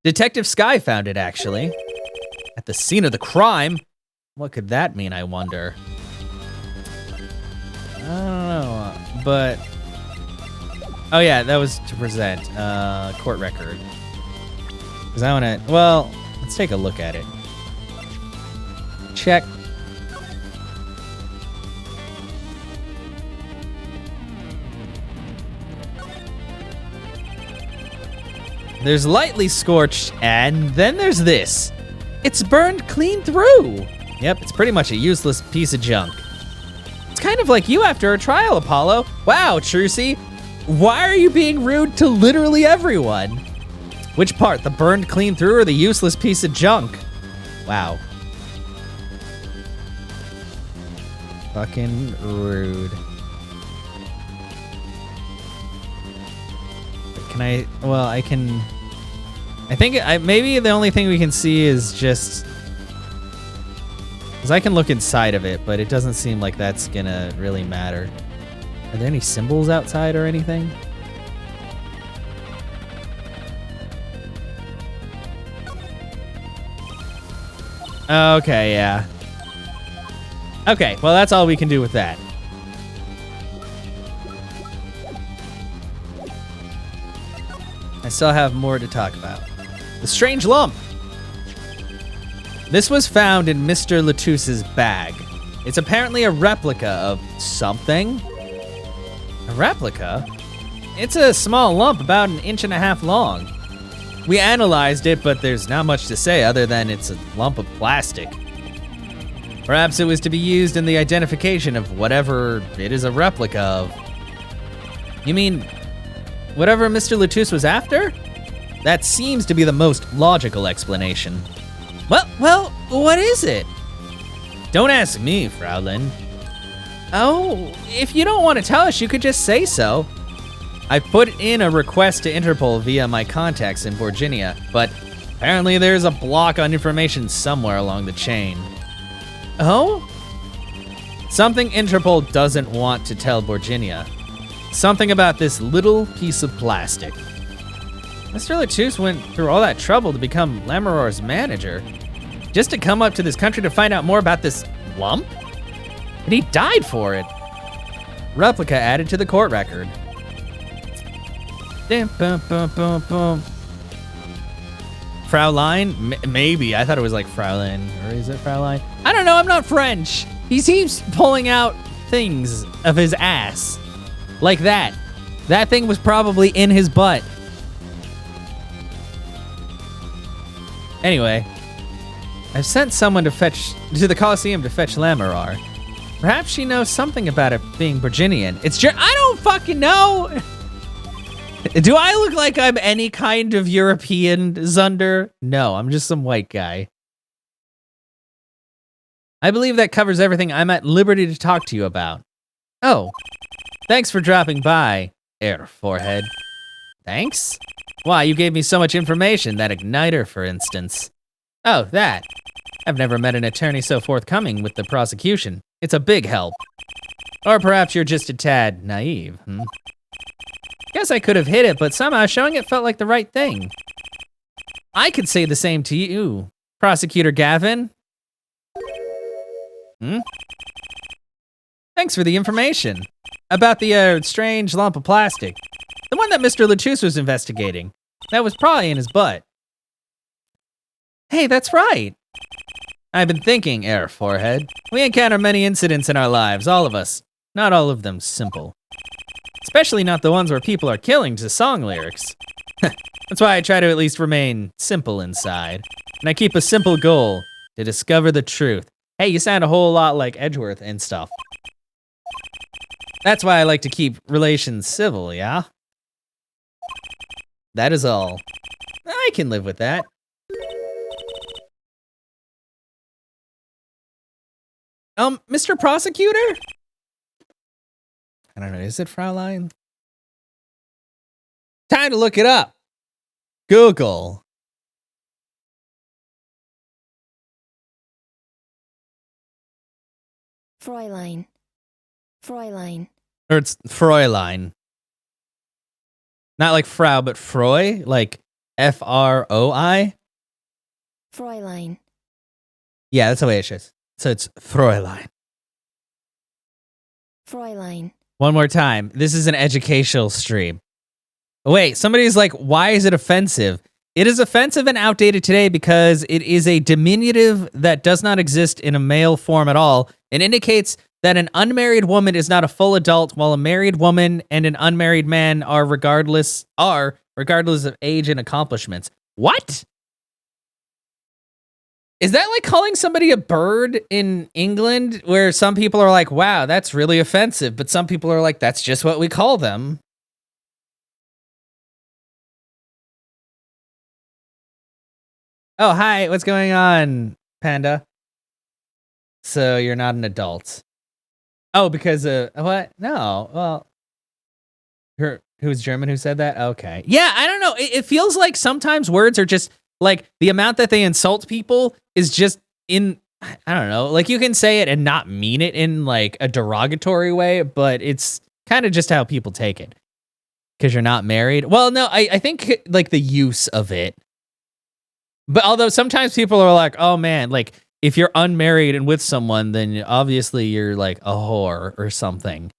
Detective Sky found it, actually. At the scene of the crime? What could that mean, I wonder? I don't know, but... Oh yeah, that was to present court record. Because I want to... Well, let's take a look at it. Check. There's lightly scorched, and then there's this. It's burned clean through. Yep, it's pretty much a useless piece of junk. It's kind of like you after a trial, Apollo. Wow, Trucy. Why are you being rude to literally everyone? Which part, the burned clean through or the useless piece of junk? Wow. Fucking rude. Can I, well, I can, I think maybe the only thing we can see is just, because I can look inside of it, but it doesn't seem like that's gonna really matter. Are there any symbols outside or anything? Okay, yeah. Okay, well, that's all we can do with that. I still have more to talk about. The strange lump. This was found in Mr. Latusse's bag. It's apparently a replica of something. A replica? It's a small lump about 1.5 inches long. We analyzed it, but there's not much to say other than it's a lump of plastic. Perhaps it was to be used in the identification of whatever it is a replica of. You mean, whatever Mr. Latusse was after? That seems to be the most logical explanation. Well, what is it? Don't ask me, Fraulein. Oh, if you don't want to tell us, you could just say so. I put in a request to Interpol via my contacts in Virginia, but apparently there's a block on information somewhere along the chain. Oh? Something Interpol doesn't want to tell Virginia. Something about this little piece of plastic. Mr. Latusse went through all that trouble to become Lamarar's manager, just to come up to this country to find out more about this lump? And he died for it. Replica added to the court record. Fraulein? Maybe. I thought it was like Fraulein. Or is it Fraulein? I don't know. I'm not French. He seems pulling out things of his ass. Like that. That thing was probably in his butt. Anyway, I've sent someone to the Coliseum to fetch Lamarar. Perhaps she knows something about it being Virginian. I don't fucking know. Do I look like I'm any kind of European, Zunder? No, I'm just some white guy. I believe that covers everything I'm at liberty to talk to you about. Oh, thanks for dropping by, Air Forehead. Thanks? Why, you gave me so much information, that igniter, for instance. Oh, that. I've never met an attorney so forthcoming with the prosecution. It's a big help. Or perhaps you're just a tad naive, Guess I could have hit it, but somehow showing it felt like the right thing. I could say the same to you, Prosecutor Gavin. Thanks for the information. About the strange lump of plastic. The one that Mr. Lachus was investigating. That was probably in his butt. Hey, that's right. I've been thinking, Air Forehead. We encounter many incidents in our lives, all of us. Not all of them simple. Especially not the ones where people are killing to song lyrics. That's why I try to at least remain simple inside. And I keep a simple goal, to discover the truth. Hey, you sound a whole lot like Edgeworth and stuff. That's why I like to keep relations civil, yeah? That is all. I can live with that. Mr. Prosecutor? I don't know, is it Fraulein? Time to look it up. Google. Fräulein. Fräulein. Or it's Fräulein. Not like Frau, but Froi? Like F-R-O-I? Fräulein. Yeah, that's the way it is. So it's Fräulein. Fräulein. One more time. This is an educational stream. Wait, somebody's like, why is it offensive? It is offensive and outdated today because it is a diminutive that does not exist in a male form at all. It indicates that an unmarried woman is not a full adult, while a married woman and an unmarried man are regardless of age and accomplishments. What? Is that like calling somebody a bird in England, where some people are like, wow, that's really offensive, but some people are like, that's just what we call them? Oh, hi, what's going on, Panda? So you're not an adult. Oh, because, what? No, well, who's German who said that? Okay. Yeah, I don't know. It feels like sometimes words are just, like, the amount that they insult people is just in, I don't know, like, you can say it and not mean it in, like, a derogatory way, but it's kind of just how people take it. Because you're not married. Well, no, I think, like, the use of it. But although sometimes people are like, oh, man, like, if you're unmarried and with someone, then obviously you're, like, a whore or something.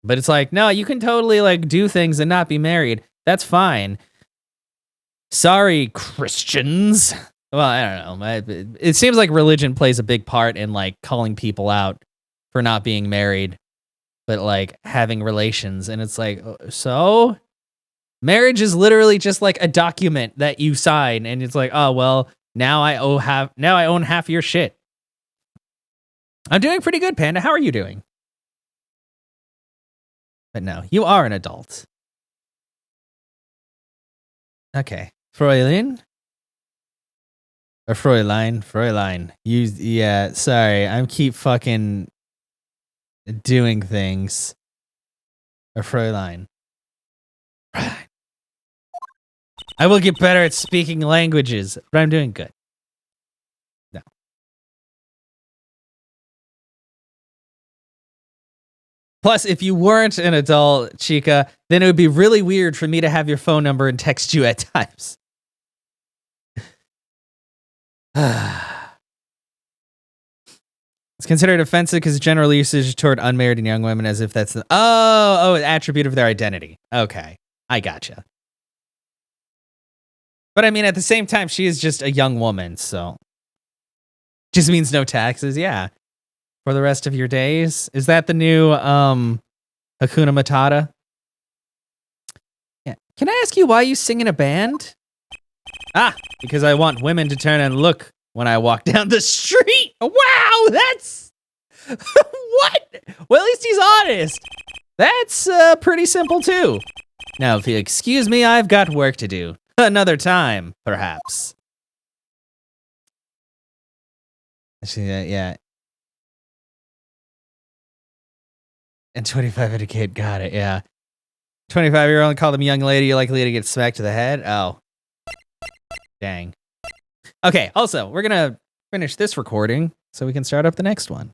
But it's like, no, you can totally, like, do things and not be married. That's fine. Sorry, Christians. Well, I don't know. It seems like religion plays a big part in, like, calling people out for not being married, but, like, having relations. And it's like, so? Marriage is literally just like a document that you sign, and it's like, oh, well, now I own half your shit. I'm doing pretty good, Panda. How are you doing? But no, you are an adult. Okay. Fräulein? Or Fräulein. Yeah, sorry. I keep fucking doing things. Or Fräulein. I will get better at speaking languages, but I'm doing good. No. Plus, if you weren't an adult, Chica, then it would be really weird for me to have your phone number and text you at times. It's considered offensive because general usage toward unmarried and young women as if that's an attribute of their identity. Okay, I gotcha. But I mean, at the same time, she is just a young woman, so. Just means no taxes, yeah. For the rest of your days. Is that the new Hakuna Matata? Yeah. Can I ask you why you sing in a band? Ah, because I want women to turn and look when I walk down the street. Wow, that's... What? Well, at least he's honest. That's pretty simple, too. Now, if you excuse me, I've got work to do. Another time, perhaps. Yeah. And 25 at a kid. Got it, yeah. 25-year-old, call them young lady, you're likely to get smacked to the head. Oh. Dang. Okay, also, we're going to finish this recording so we can start up the next one.